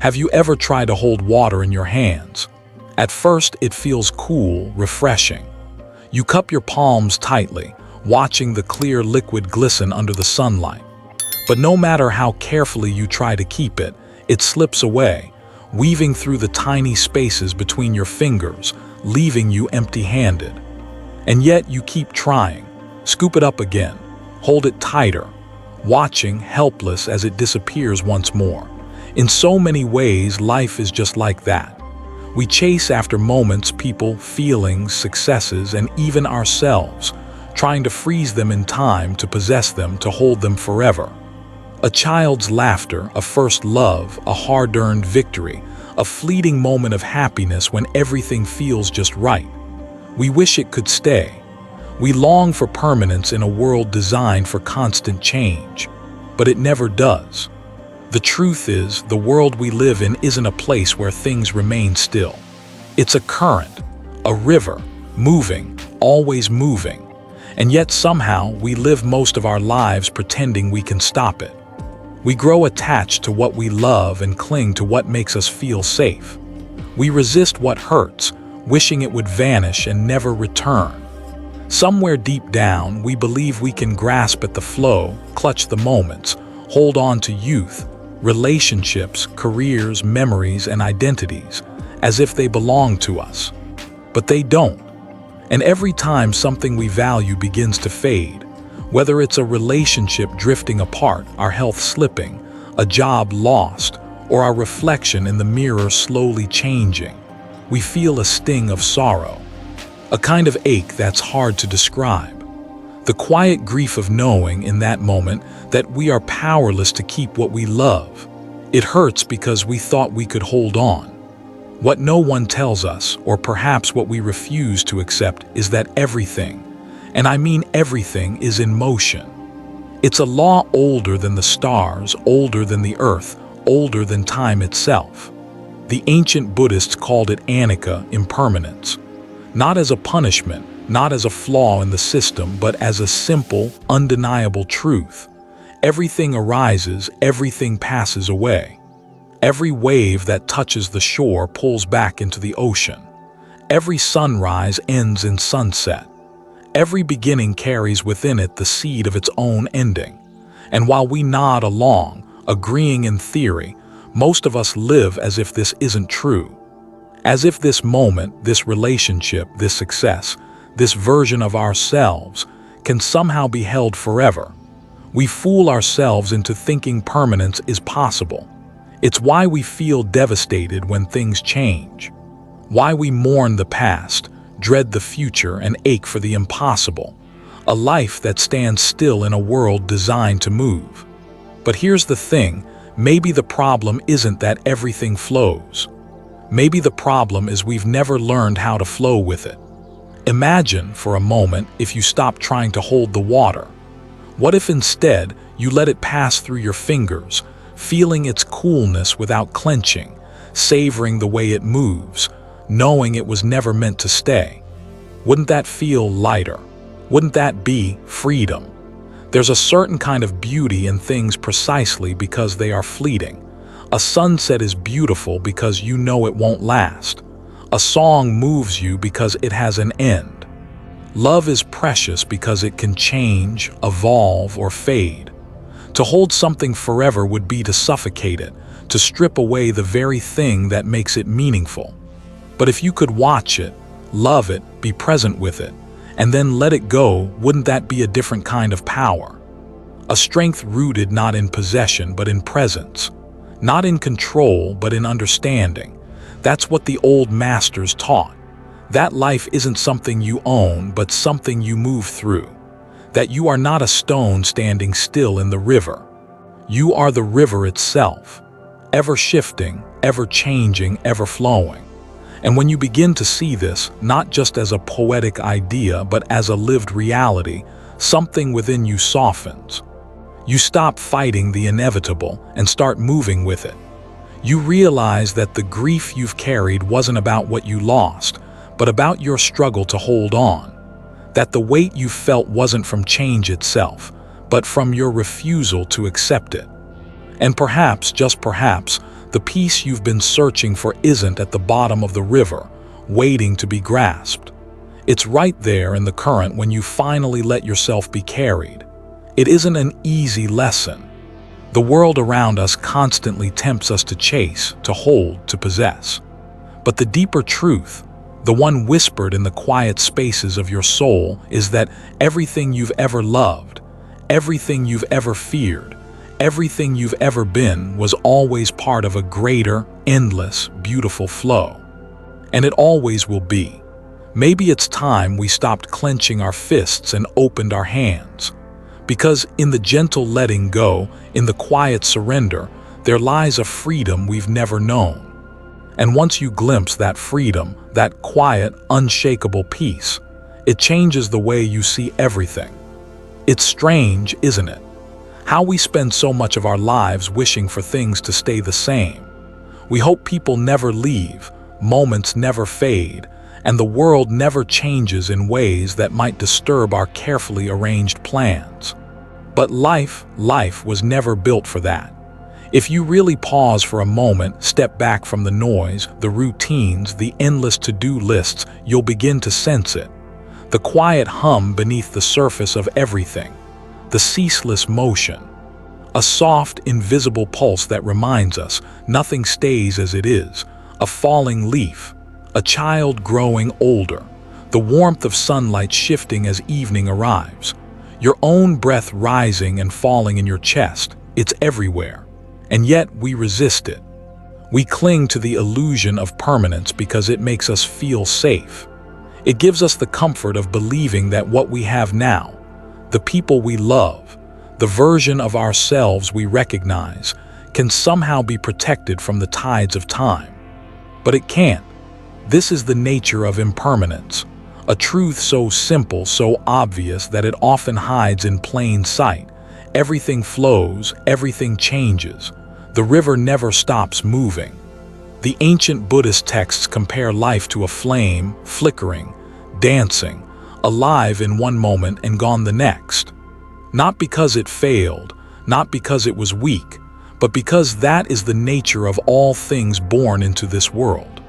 Have you ever tried to hold water in your hands? At first, it feels cool, refreshing. You cup your palms tightly, watching the clear liquid glisten under the sunlight. But no matter how carefully you try to keep it, it slips away, weaving through the tiny spaces between your fingers, leaving you empty-handed. And yet you keep trying. Scoop it up again, hold it tighter, watching, helpless as it disappears once more. In so many ways, life is just like that. We chase after moments, people, feelings, successes, and even ourselves, trying to freeze them in time, to possess them, to hold them forever. A child's laughter, a first love, a hard-earned victory, a fleeting moment of happiness when everything feels just right. We wish it could stay. We long for permanence in a world designed for constant change, but it never does. The truth is, the world we live in isn't a place where things remain still. It's a current, a river, moving, always moving. And yet somehow we live most of our lives pretending we can stop it. We grow attached to what we love and cling to what makes us feel safe. We resist what hurts, wishing it would vanish and never return. Somewhere deep down, we believe we can grasp at the flow, clutch the moments, hold on to youth, relationships, careers, memories, and identities, as if they belong to us. But they don't. And every time something we value begins to fade, whether it's a relationship drifting apart, our health slipping, a job lost, or our reflection in the mirror slowly changing, we feel a sting of sorrow, a kind of ache that's hard to describe. The quiet grief of knowing in that moment that we are powerless to keep what we love. It hurts because we thought we could hold on. What no one tells us, or perhaps what we refuse to accept, is that everything, and I mean everything, is in motion. It's a law older than the stars, older than the earth, older than time itself. The ancient Buddhists called it Nature of Impermanence, not as a punishment, not as a flaw in the system, but as a simple, undeniable truth. Everything arises, everything passes away. Every wave that touches the shore pulls back into the ocean. Every sunrise ends in sunset. Every beginning carries within it the seed of its own ending. And while we nod along, agreeing in theory, most of us live as if this isn't true. As if this moment, this relationship, this success, this version of ourselves can somehow be held forever. We fool ourselves into thinking permanence is possible. It's why we feel devastated when things change, why we mourn the past, dread the future, and ache for the impossible, a life that stands still in a world designed to move. But here's the thing, maybe the problem isn't that everything flows. Maybe the problem is we've never learned how to flow with it. Imagine, for a moment, if you stopped trying to hold the water. What if instead you let it pass through your fingers, feeling its coolness without clenching, savoring the way it moves, knowing it was never meant to stay? Wouldn't that feel lighter? Wouldn't that be freedom? There's a certain kind of beauty in things precisely because they are fleeting. A sunset is beautiful because you know it won't last. A song moves you because it has an end. Love is precious because it can change, evolve, or fade. To hold something forever would be to suffocate it, to strip away the very thing that makes it meaningful. But if you could watch it, love it, be present with it, and then let it go, wouldn't that be a different kind of power? A strength rooted not in possession but in presence, not in control but in understanding. That's what the old masters taught. That life isn't something you own, but something you move through. That you are not a stone standing still in the river. You are the river itself, ever shifting, ever changing, ever flowing. And when you begin to see this, not just as a poetic idea, but as a lived reality, something within you softens. You stop fighting the inevitable and start moving with it. You realize that the grief you've carried wasn't about what you lost, but about your struggle to hold on. That the weight you felt wasn't from change itself, but from your refusal to accept it. And perhaps, just perhaps, the The peace you've been searching for isn't at the bottom of the river, waiting to be grasped. It's right there in the current when you finally let yourself be carried. It isn't an easy lesson. The world around us constantly tempts us to chase, to hold, to possess. But the deeper truth, the one whispered in the quiet spaces of your soul, is that everything you've ever loved, everything you've ever feared, everything you've ever been was always part of a greater, endless, beautiful flow. And it always will be. Maybe it's time we stopped clenching our fists and opened our hands. Because in the gentle letting go, in the quiet surrender, there lies a freedom we've never known. And once you glimpse that freedom, that quiet, unshakable peace, it changes the way you see everything. It's strange, isn't it? How we spend so much of our lives wishing for things to stay the same. We hope people never leave, moments never fade, and the world never changes in ways that might disturb our carefully arranged plans. But life was never built for that. If you really pause for a moment, step back from the noise, the routines, the endless to-do lists, you'll begin to sense it. The quiet hum beneath the surface of everything. The ceaseless motion. A soft, invisible pulse that reminds us nothing stays as it is. A falling leaf. A child growing older. The warmth of sunlight shifting as evening arrives. Your own breath rising and falling in your chest. It's everywhere. And yet we resist it. We cling to the illusion of permanence because it makes us feel safe. It gives us the comfort of believing that what we have now, the people we love, the version of ourselves we recognize, can somehow be protected from the tides of time. But it can't. This is the nature of impermanence, a truth so simple, so obvious that it often hides in plain sight. Everything flows, everything changes. The river never stops moving. The ancient Buddhist texts compare life to a flame, flickering, dancing, alive in one moment and gone the next. Not because it failed, not because it was weak, but because that is the nature of all things born into this world.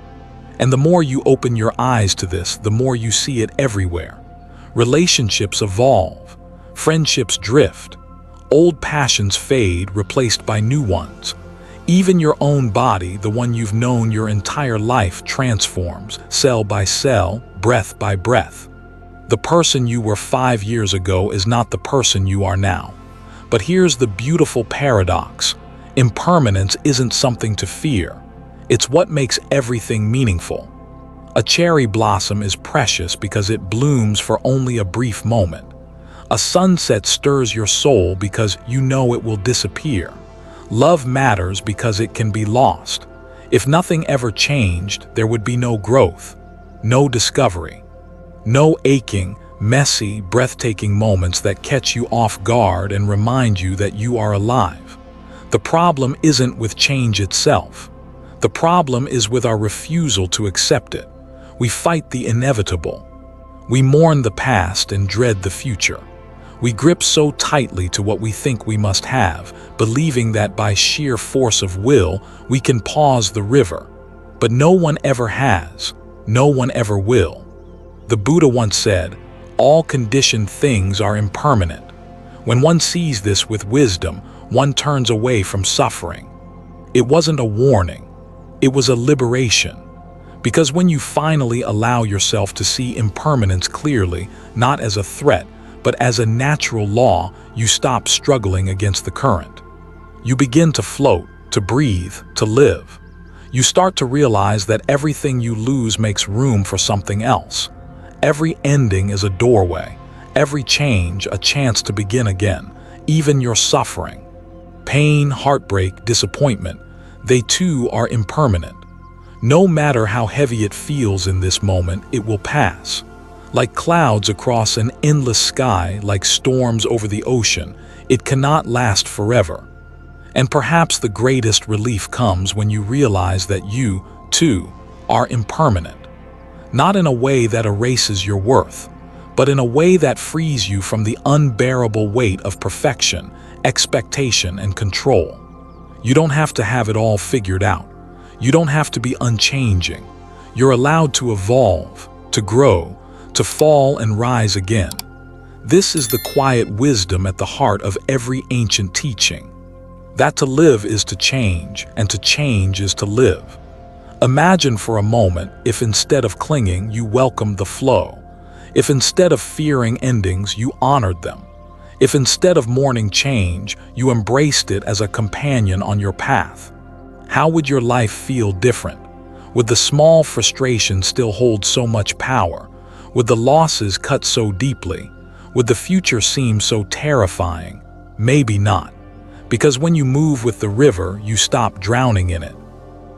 And the more you open your eyes to this, the more you see it everywhere. Relationships evolve, friendships drift, old passions fade, replaced by new ones. Even your own body, the one you've known your entire life, transforms, cell by cell, breath by breath. The person you were 5 years ago is not the person you are now. But here's the beautiful paradox. Impermanence isn't something to fear. It's what makes everything meaningful. A cherry blossom is precious because it blooms for only a brief moment. A sunset stirs your soul because you know it will disappear. Love matters because it can be lost. If nothing ever changed, there would be no growth, no discovery, no aching, messy, breathtaking moments that catch you off guard and remind you that you are alive. The problem isn't with change itself. The problem is with our refusal to accept it. We fight the inevitable. We mourn the past and dread the future. We grip so tightly to what we think we must have, believing that by sheer force of will, we can pause the river. But no one ever has. No one ever will. The Buddha once said, "All conditioned things are impermanent." When one sees this with wisdom, one turns away from suffering. It wasn't a warning. It was a liberation. Because when you finally allow yourself to see impermanence clearly, not as a threat, but as a natural law, you stop struggling against the current. You begin to float, to breathe, to live. You start to realize that everything you lose makes room for something else. Every ending is a doorway, every change a chance to begin again, even your suffering. Pain, heartbreak, disappointment, they too are impermanent. No matter how heavy it feels in this moment, it will pass. Like clouds across an endless sky, like storms over the ocean, it cannot last forever. And perhaps the greatest relief comes when you realize that you, too, are impermanent. Not in a way that erases your worth, but in a way that frees you from the unbearable weight of perfection, expectation, and control. You don't have to have it all figured out. You don't have to be unchanging. You're allowed to evolve, to grow, to fall and rise again. This is the quiet wisdom at the heart of every ancient teaching. That to live is to change, and to change is to live. Imagine for a moment if instead of clinging, you welcomed the flow. If instead of fearing endings, you honored them. If instead of mourning change, you embraced it as a companion on your path. How would your life feel different? Would the small frustrations still hold so much power? Would the losses cut so deeply? Would the future seem so terrifying? Maybe not. Because when you move with the river, you stop drowning in it.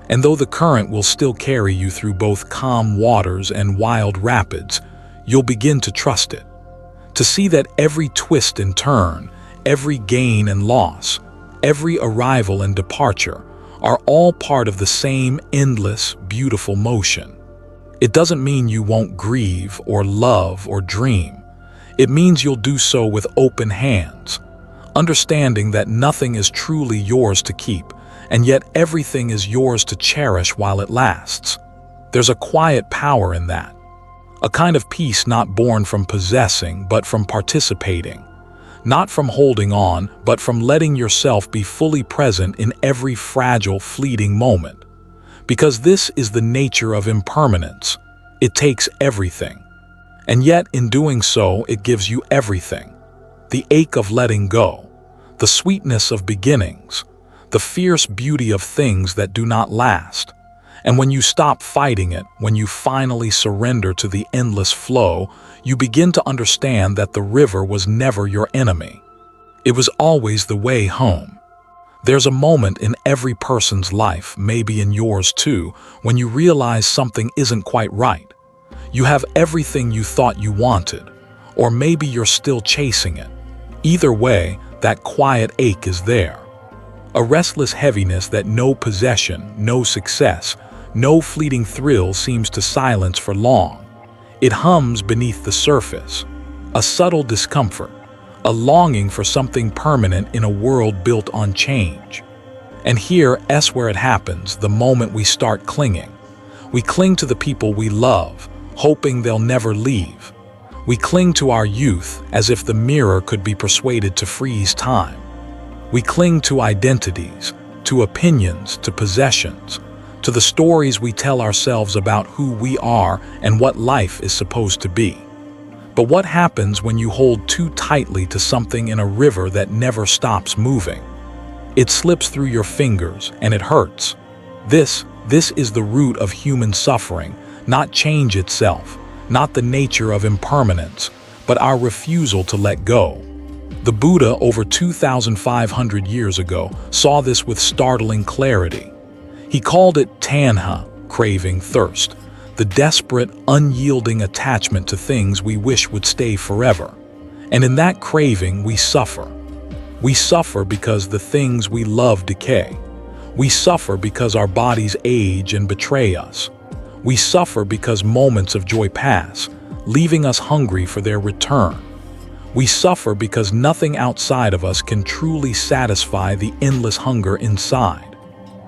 And though the current will still carry you through both calm waters and wild rapids, you'll begin to trust it. To see that every twist and turn, every gain and loss, every arrival and departure are all part of the same endless, beautiful motion. It doesn't mean you won't grieve or love or dream. It means you'll do so with open hands, understanding that nothing is truly yours to keep, and yet everything is yours to cherish while it lasts. There's a quiet power in that. A kind of peace not born from possessing, but from participating. Not from holding on, but from letting yourself be fully present in every fragile, fleeting moment. Because this is the nature of impermanence. It takes everything. And yet, in doing so, it gives you everything. The ache of letting go, the sweetness of beginnings, the fierce beauty of things that do not last. And when you stop fighting it, when you finally surrender to the endless flow, you begin to understand that the river was never your enemy. It was always the way home. There's a moment in every person's life, maybe in yours too, when you realize something isn't quite right. You have everything you thought you wanted, or maybe you're still chasing it. Either way, that quiet ache is there. A restless heaviness that no possession, no success, no fleeting thrill seems to silence for long. It hums beneath the surface. A subtle discomfort, a longing for something permanent in a world built on change. And here's where it happens, the moment we start clinging. We cling to the people we love, hoping they'll never leave. We cling to our youth as if the mirror could be persuaded to freeze time. We cling to identities, to opinions, to possessions, to the stories we tell ourselves about who we are and what life is supposed to be. But what happens when you hold too tightly to something in a river that never stops moving? It slips through your fingers and it hurts. This is the root of human suffering, not change itself, not the nature of impermanence, but our refusal to let go. The Buddha, over 2,500 years ago, saw this with startling clarity. He called it tanha, craving, thirst, the desperate, unyielding attachment to things we wish would stay forever. And in that craving, we suffer. We suffer because the things we love decay. We suffer because our bodies age and betray us. We suffer because moments of joy pass, leaving us hungry for their return. We suffer because nothing outside of us can truly satisfy the endless hunger inside.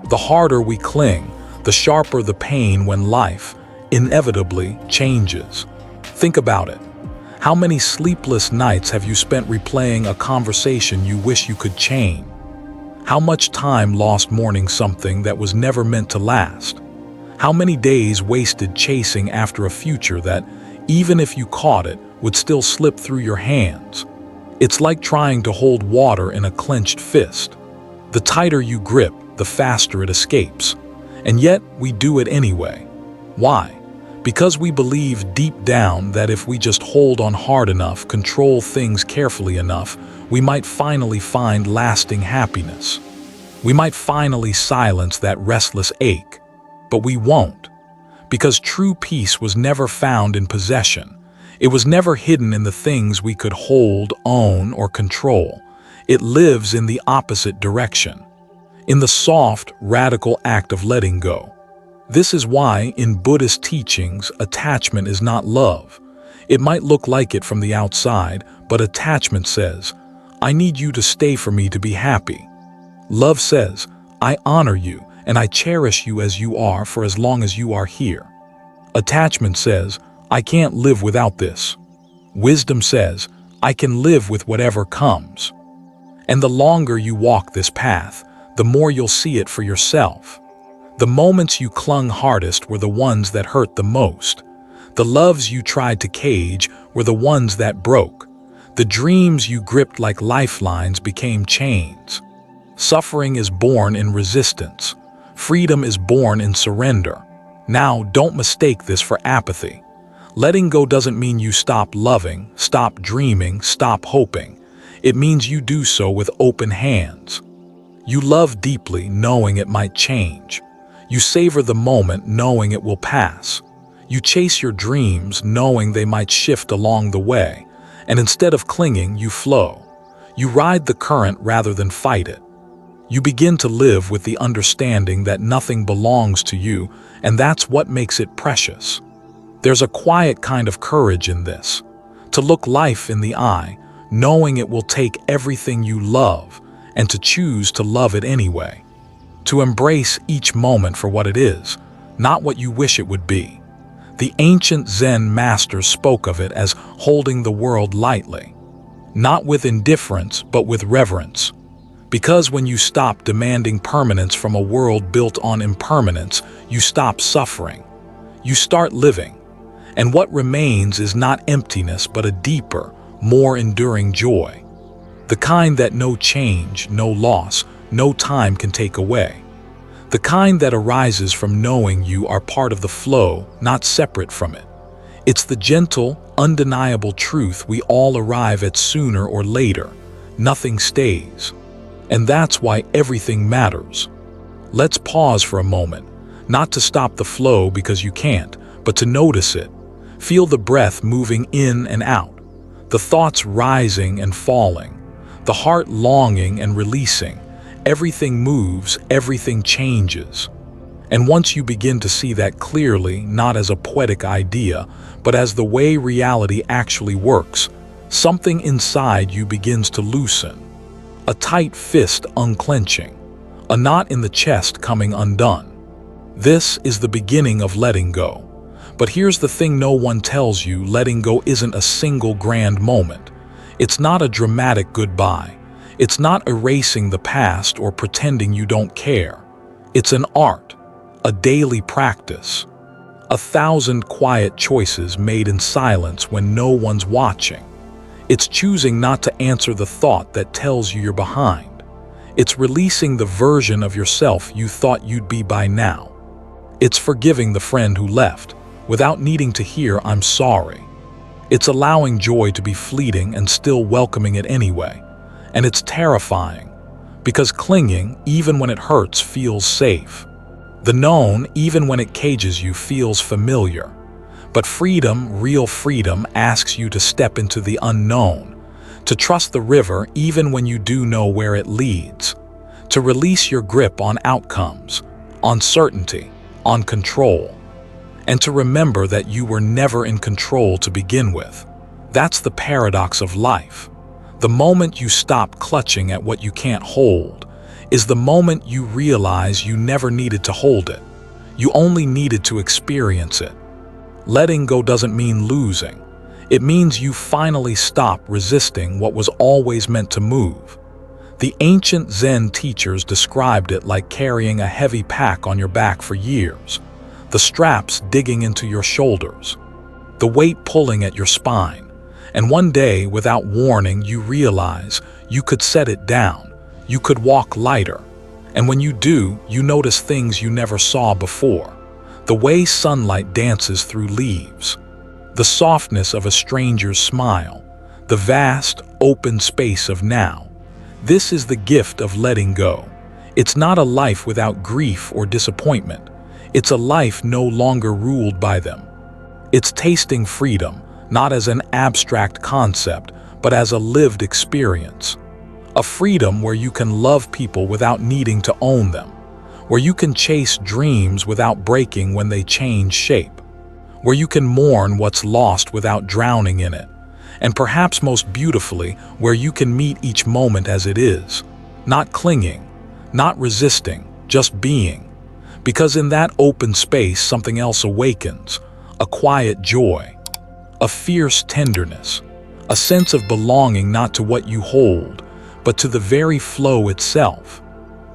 The harder we cling, the sharper the pain when life inevitably changes. Think about it. How many sleepless nights have you spent replaying a conversation you wish you could change? How much time lost mourning something that was never meant to last? How many days wasted chasing after a future that, even if you caught it, would still slip through your hands? It's like trying to hold water in a clenched fist. The tighter you grip, the faster it escapes. And yet, we do it anyway. Why? Because we believe deep down that if we just hold on hard enough, control things carefully enough, we might finally find lasting happiness. We might finally silence that restless ache. But we won't. Because true peace was never found in possession. It was never hidden in the things we could hold, own, or control. It lives in the opposite direction. In the soft, radical act of letting go. This is why, in Buddhist teachings, attachment is not love. It might look like it from the outside, but attachment says, "I need you to stay for me to be happy." Love says, I honor you, and I cherish you as you are for as long as you are here. Attachment says, I can't live without this. Wisdom says, I can live with whatever comes. And the longer you walk this path, the more you'll see it for yourself. The moments you clung hardest were the ones that hurt the most. The loves you tried to cage were the ones that broke. The dreams you gripped like lifelines became chains. Suffering is born in resistance. Freedom is born in surrender. Now, don't mistake this for apathy. Letting go doesn't mean you stop loving, stop dreaming, stop hoping. It means you do so with open hands. You love deeply, knowing it might change. You savor the moment, knowing it will pass. You chase your dreams, knowing they might shift along the way. And instead of clinging, you flow. You ride the current rather than fight it. You begin to live with the understanding that nothing belongs to you, and that's what makes it precious. There's a quiet kind of courage in this. To look life in the eye, knowing it will take everything you love, and to choose to love it anyway. To embrace each moment for what it is, not what you wish it would be. The ancient Zen masters spoke of it as holding the world lightly, not with indifference, but with reverence. Because when you stop demanding permanence from a world built on impermanence, you stop suffering. You start living. And what remains is not emptiness, but a deeper, more enduring joy. The kind that no change, no loss, no time can take away. The kind that arises from knowing you are part of the flow, not separate from it. It's the gentle, undeniable truth we all arrive at sooner or later. Nothing stays. And that's why everything matters. Let's pause for a moment, not to stop the flow because you can't, but to notice it. Feel the breath moving in and out, the thoughts rising and falling, the heart longing and releasing. Everything moves, everything changes. And once you begin to see that clearly, not as a poetic idea, but as the way reality actually works, something inside you begins to loosen. A tight fist unclenching, a knot in the chest coming undone. This is the beginning of letting go. But here's the thing no one tells you: letting go isn't a single grand moment. It's not a dramatic goodbye. It's not erasing the past or pretending you don't care. It's an art, a daily practice. 1,000 quiet choices made in silence when no one's watching. It's choosing not to answer the thought that tells you you're behind. It's releasing the version of yourself you thought you'd be by now. It's forgiving the friend who left, without needing to hear "I'm sorry." It's allowing joy to be fleeting and still welcoming it anyway. And it's terrifying, because clinging, even when it hurts, feels safe. The known, even when it cages you, feels familiar. But freedom, real freedom, asks you to step into the unknown, to trust the river even when you do know where it leads, to release your grip on outcomes, on certainty, on control, and to remember that you were never in control to begin with. That's the paradox of life. The moment you stop clutching at what you can't hold is the moment you realize you never needed to hold it. You only needed to experience it. Letting go doesn't mean losing. It means you finally stop resisting what was always meant to move. The ancient Zen teachers described it like carrying a heavy pack on your back for years, the straps digging into your shoulders, the weight pulling at your spine. And one day, without warning, you realize you could set it down. You could walk lighter. And when you do, you notice things you never saw before. The way sunlight dances through leaves, the softness of a stranger's smile, the vast, open space of now. This is the gift of letting go. It's not a life without grief or disappointment. It's a life no longer ruled by them. It's tasting freedom, not as an abstract concept, but as a lived experience. A freedom where you can love people without needing to own them, where you can chase dreams without breaking when they change shape, where you can mourn what's lost without drowning in it, and perhaps most beautifully, where you can meet each moment as it is, not clinging, not resisting, just being. Because in that open space something else awakens, a quiet joy, a fierce tenderness, a sense of belonging not to what you hold, but to the very flow itself.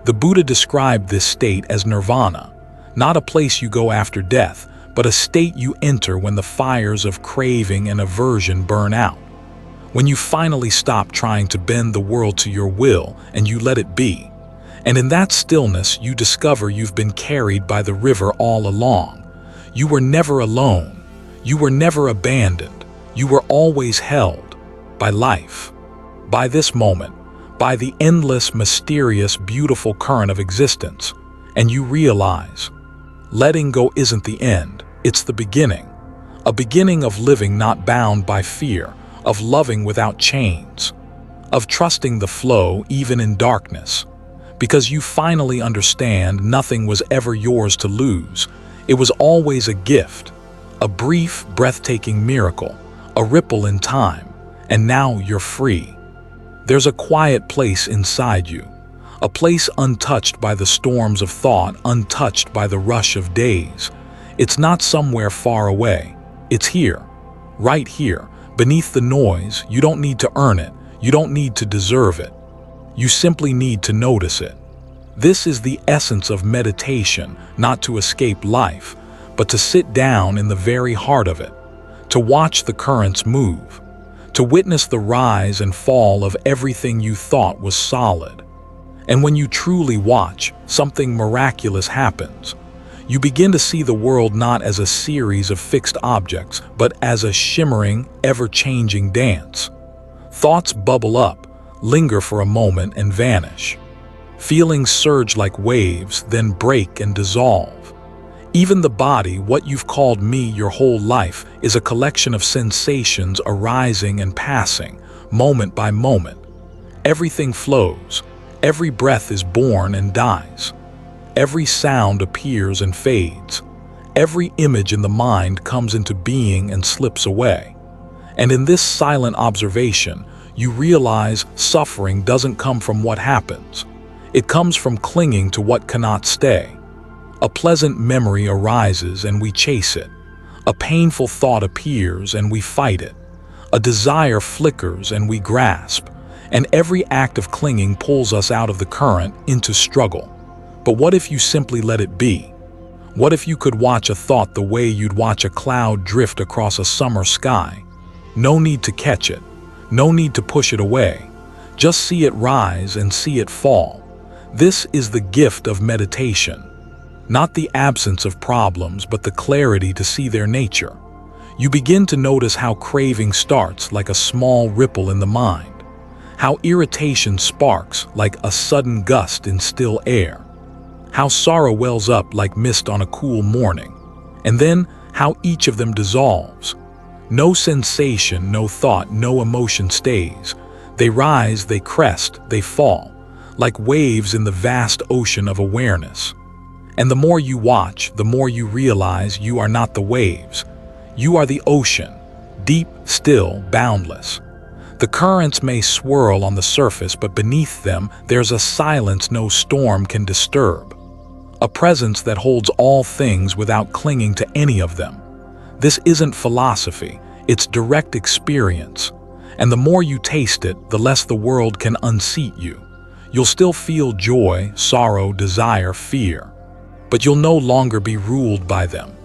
The Buddha described this state as nirvana, not a place you go after death, but a state you enter when the fires of craving and aversion burn out. When you finally stop trying to bend the world to your will and you let it be. And in that stillness you discover you've been carried by the river all along. You were never alone. You were never abandoned. You were always held by life, by this moment, by the endless, mysterious, beautiful current of existence. And you realize, letting go isn't the end, it's the beginning. A beginning of living not bound by fear, of loving without chains, of trusting the flow even in darkness. Because you finally understand nothing was ever yours to lose. It was always a gift, a brief, breathtaking miracle, a ripple in time, and now you're free. There's a quiet place inside you, a place untouched by the storms of thought, untouched by the rush of days. It's not somewhere far away. It's here, right here, beneath the noise. You don't need to earn it. You don't need to deserve it. You simply need to notice it. This is the essence of meditation, not to escape life, but to sit down in the very heart of it, to watch the currents move, to witness the rise and fall of everything you thought was solid. And when you truly watch, something miraculous happens. You begin to see the world not as a series of fixed objects, but as a shimmering, ever-changing dance. Thoughts bubble up, linger for a moment and vanish. Feelings surge like waves, then break and dissolve. Even the body, what you've called me your whole life, is a collection of sensations arising and passing, moment by moment. Everything flows. Every breath is born and dies. Every sound appears and fades. Every image in the mind comes into being and slips away. And in this silent observation, you realize suffering doesn't come from what happens. It comes from clinging to what cannot stay. A pleasant memory arises and we chase it. A painful thought appears and we fight it. A desire flickers and we grasp. And every act of clinging pulls us out of the current into struggle. But what if you simply let it be? What if you could watch a thought the way you'd watch a cloud drift across a summer sky? No need to catch it. No need to push it away. Just see it rise and see it fall. This is the gift of meditation. Not the absence of problems, but the clarity to see their nature. You begin to notice how craving starts like a small ripple in the mind. How irritation sparks like a sudden gust in still air. How sorrow wells up like mist on a cool morning. And then how each of them dissolves. No sensation, no thought, no emotion stays. They rise, they crest, they fall, like waves in the vast ocean of awareness. And the more you watch, the more you realize you are not the waves. You are the ocean, deep, still, boundless. The currents may swirl on the surface, but beneath them there's a silence no storm can disturb. A presence that holds all things without clinging to any of them. This isn't philosophy, it's direct experience. And the more you taste it, the less the world can unseat you. You'll still feel joy, sorrow, desire, fear. But you'll no longer be ruled by them.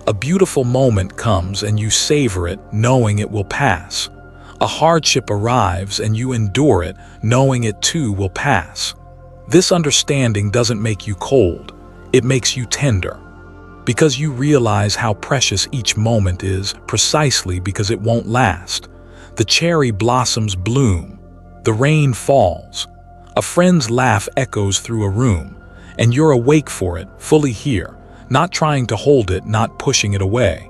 A beautiful moment comes and you savor it, knowing it will pass. A hardship arrives and you endure it, knowing it too will pass. This understanding doesn't make you cold, it makes you tender. Because you realize how precious each moment is, precisely because it won't last. The cherry blossoms bloom, the rain falls, a friend's laugh echoes through a room, and you're awake for it, fully here, not trying to hold it, not pushing it away.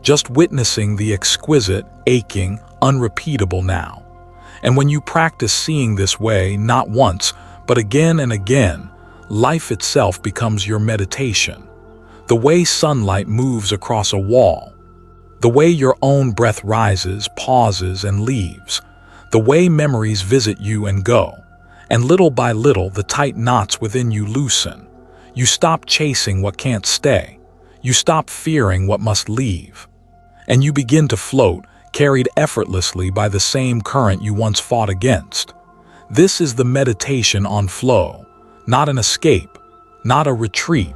Just witnessing the exquisite, aching, unrepeatable now. And when you practice seeing this way, not once, but again and again, life itself becomes your meditation. The way sunlight moves across a wall. The way your own breath rises, pauses, and leaves. The way memories visit you and go. And little by little, the tight knots within you loosen. You stop chasing what can't stay. You stop fearing what must leave. And you begin to float, carried effortlessly by the same current you once fought against. This is the meditation on flow, not an escape, not a retreat,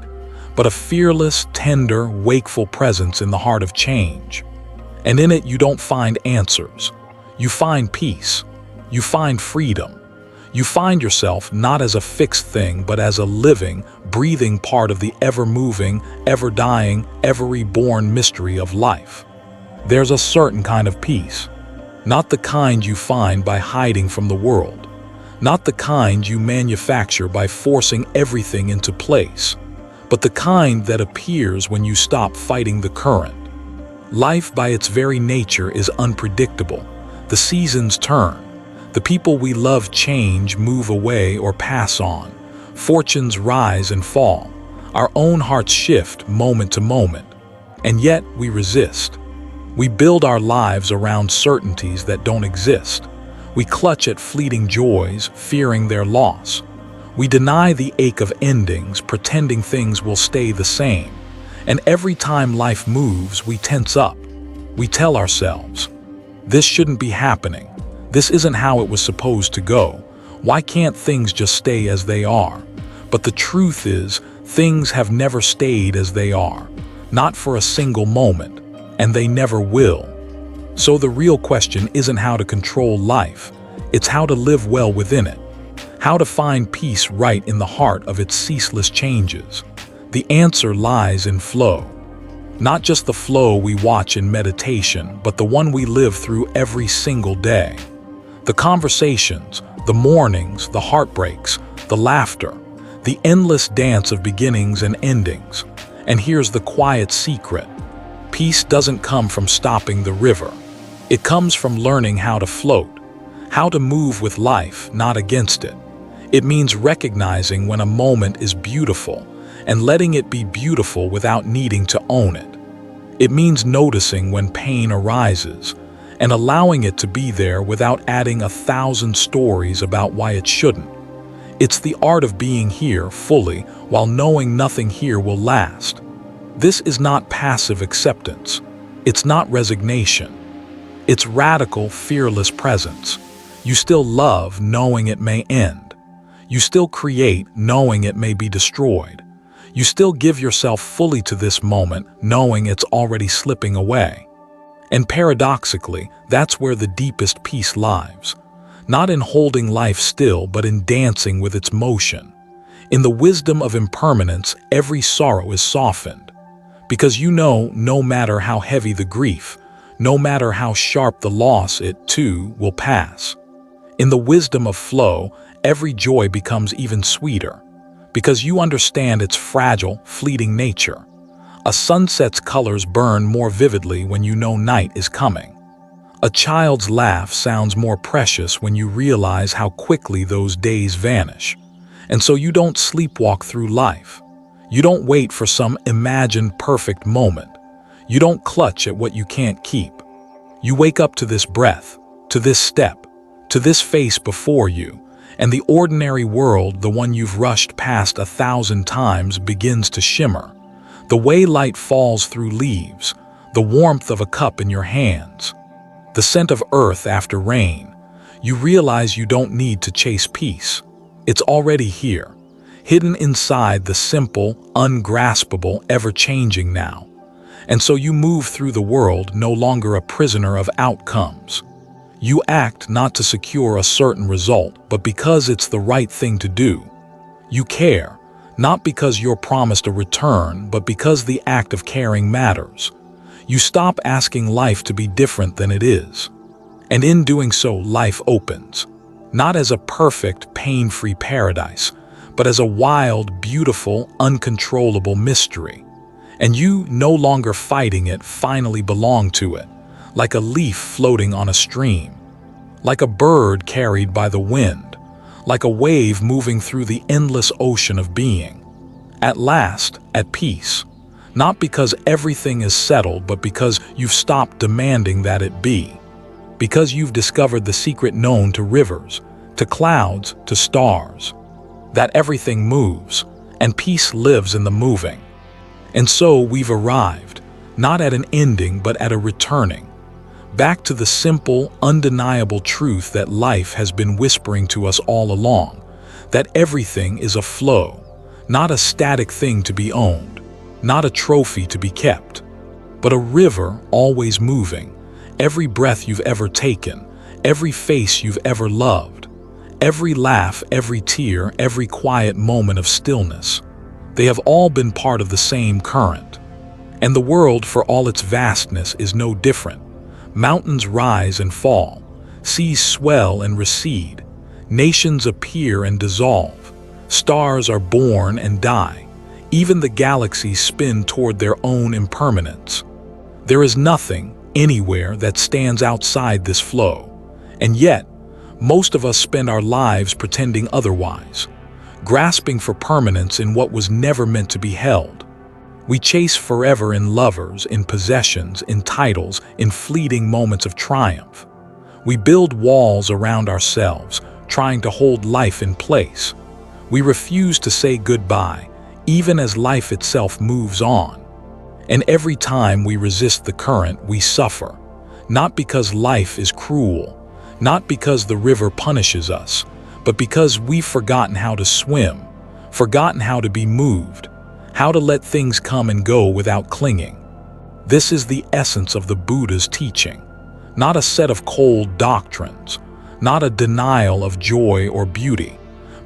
but a fearless, tender, wakeful presence in the heart of change. And in it you don't find answers. You find peace. You find freedom. You find yourself not as a fixed thing, but as a living, breathing part of the ever-moving, ever-dying, ever-reborn mystery of life. There's a certain kind of peace, not the kind you find by hiding from the world, not the kind you manufacture by forcing everything into place, but the kind that appears when you stop fighting the current. Life by its very nature is unpredictable. The seasons turn. The people we love change, move away, or pass on. Fortunes rise and fall. Our own hearts shift moment to moment. And yet we resist. We build our lives around certainties that don't exist. We clutch at fleeting joys, fearing their loss. We deny the ache of endings, pretending things will stay the same. And every time life moves, we tense up. We tell ourselves, this shouldn't be happening. This isn't how it was supposed to go. Why can't things just stay as they are? But the truth is, things have never stayed as they are. Not for a single moment. And they never will. So the real question isn't how to control life. It's how to live well within it. How to find peace right in the heart of its ceaseless changes. The answer lies in flow. Not just the flow we watch in meditation, but the one we live through every single day. The conversations, the mornings, the heartbreaks, the laughter, the endless dance of beginnings and endings. And here's the quiet secret. Peace doesn't come from stopping the river. It comes from learning how to float, how to move with life, not against it. It means recognizing when a moment is beautiful and letting it be beautiful without needing to own it. It means noticing when pain arises and allowing it to be there without adding 1,000 stories about why it shouldn't. It's the art of being here fully while knowing nothing here will last. This is not passive acceptance. It's not resignation. It's radical, fearless presence. You still love knowing it may end. You still create knowing it may be destroyed. You still give yourself fully to this moment knowing it's already slipping away. And paradoxically, that's where the deepest peace lies. Not in holding life still, but in dancing with its motion. In the wisdom of impermanence, every sorrow is softened. Because you know, no matter how heavy the grief, no matter how sharp the loss, it too will pass. In the wisdom of flow, every joy becomes even sweeter, because you understand its fragile, fleeting nature. A sunset's colors burn more vividly when you know night is coming. A child's laugh sounds more precious when you realize how quickly those days vanish. And so you don't sleepwalk through life. You don't wait for some imagined perfect moment. You don't clutch at what you can't keep. You wake up to this breath, to this step, to this face before you, and the ordinary world, the one you've rushed past 1,000 times, begins to shimmer. The way light falls through leaves, the warmth of a cup in your hands, the scent of earth after rain. You realize you don't need to chase peace. It's already here. Hidden inside the simple, ungraspable, ever-changing now. And so you move through the world no longer a prisoner of outcomes. You act not to secure a certain result, but because it's the right thing to do. You care, not because you're promised a return, but because the act of caring matters. You stop asking life to be different than it is. And in doing so, life opens. Not as a perfect, pain-free paradise, but as a wild, beautiful, uncontrollable mystery. And you, no longer fighting it, finally belong to it, like a leaf floating on a stream, like a bird carried by the wind, like a wave moving through the endless ocean of being. At last, at peace, not because everything is settled, but because you've stopped demanding that it be, because you've discovered the secret known to rivers, to clouds, to stars. That everything moves, and peace lives in the moving. And so we've arrived, not at an ending but at a returning, back to the simple, undeniable truth that life has been whispering to us all along, that everything is a flow, not a static thing to be owned, not a trophy to be kept, but a river always moving, every breath you've ever taken, every face you've ever loved, every laugh, every tear, every quiet moment of stillness. They have all been part of the same current. And the world, for all its vastness, is no different. Mountains rise and fall, seas swell and recede, nations appear and dissolve, stars are born and die, even the galaxies spin toward their own impermanence. There is nothing, anywhere, that stands outside this flow, and yet, most of us spend our lives pretending otherwise, grasping for permanence in what was never meant to be held. We chase forever in lovers, in possessions, in titles, in fleeting moments of triumph. We build walls around ourselves, trying to hold life in place. We refuse to say goodbye, even as life itself moves on. And every time we resist the current, we suffer, not because life is cruel, not because the river punishes us, but because we've forgotten how to swim, forgotten how to be moved, how to let things come and go without clinging. This is the essence of the Buddha's teaching, not a set of cold doctrines, not a denial of joy or beauty,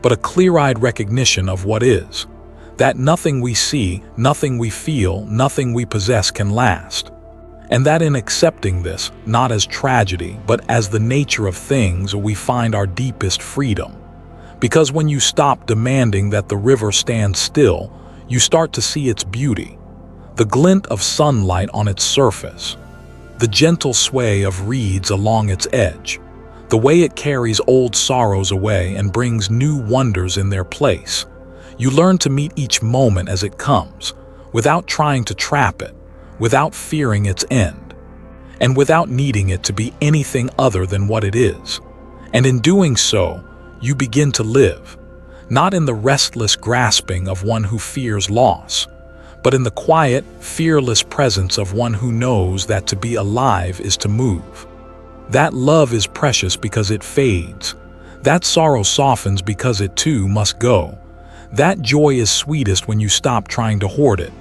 but a clear-eyed recognition of what is, that nothing we see, nothing we feel, nothing we possess can last. And that in accepting this, not as tragedy, but as the nature of things, we find our deepest freedom. Because when you stop demanding that the river stand still, you start to see its beauty, the glint of sunlight on its surface, the gentle sway of reeds along its edge, the way it carries old sorrows away and brings new wonders in their place. You learn to meet each moment as it comes, without trying to trap it, without fearing its end, and without needing it to be anything other than what it is. And in doing so, you begin to live, not in the restless grasping of one who fears loss, but in the quiet, fearless presence of one who knows that to be alive is to move. That love is precious because it fades. That sorrow softens because it too must go. That joy is sweetest when you stop trying to hoard it.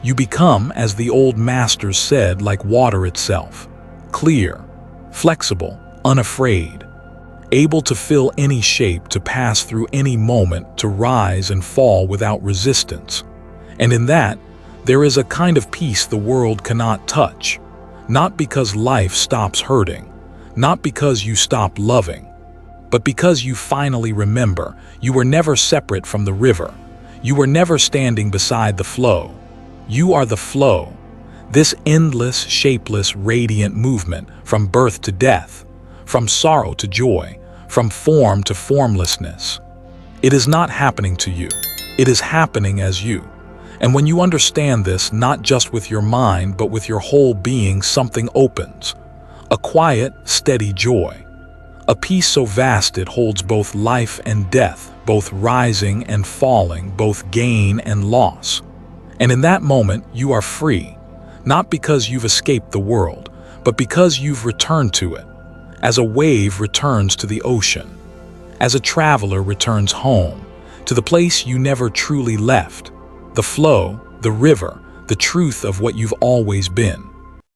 You become, as the old masters said, like water itself, clear, flexible, unafraid, able to fill any shape, to pass through any moment, to rise and fall without resistance. And in that, there is a kind of peace the world cannot touch, not because life stops hurting, not because you stop loving, but because you finally remember you were never separate from the river. You were never standing beside the flow. You are the flow, this endless, shapeless, radiant movement from birth to death, from sorrow to joy, from form to formlessness. It is not happening to you. It is happening as you. And when you understand this, not just with your mind, but with your whole being, something opens. A quiet, steady joy. A peace so vast it holds both life and death, both rising and falling, both gain and loss. And in that moment, you are free, not because you've escaped the world, but because you've returned to it, as a wave returns to the ocean, as a traveler returns home, to the place you never truly left, the flow, the river, the truth of what you've always been.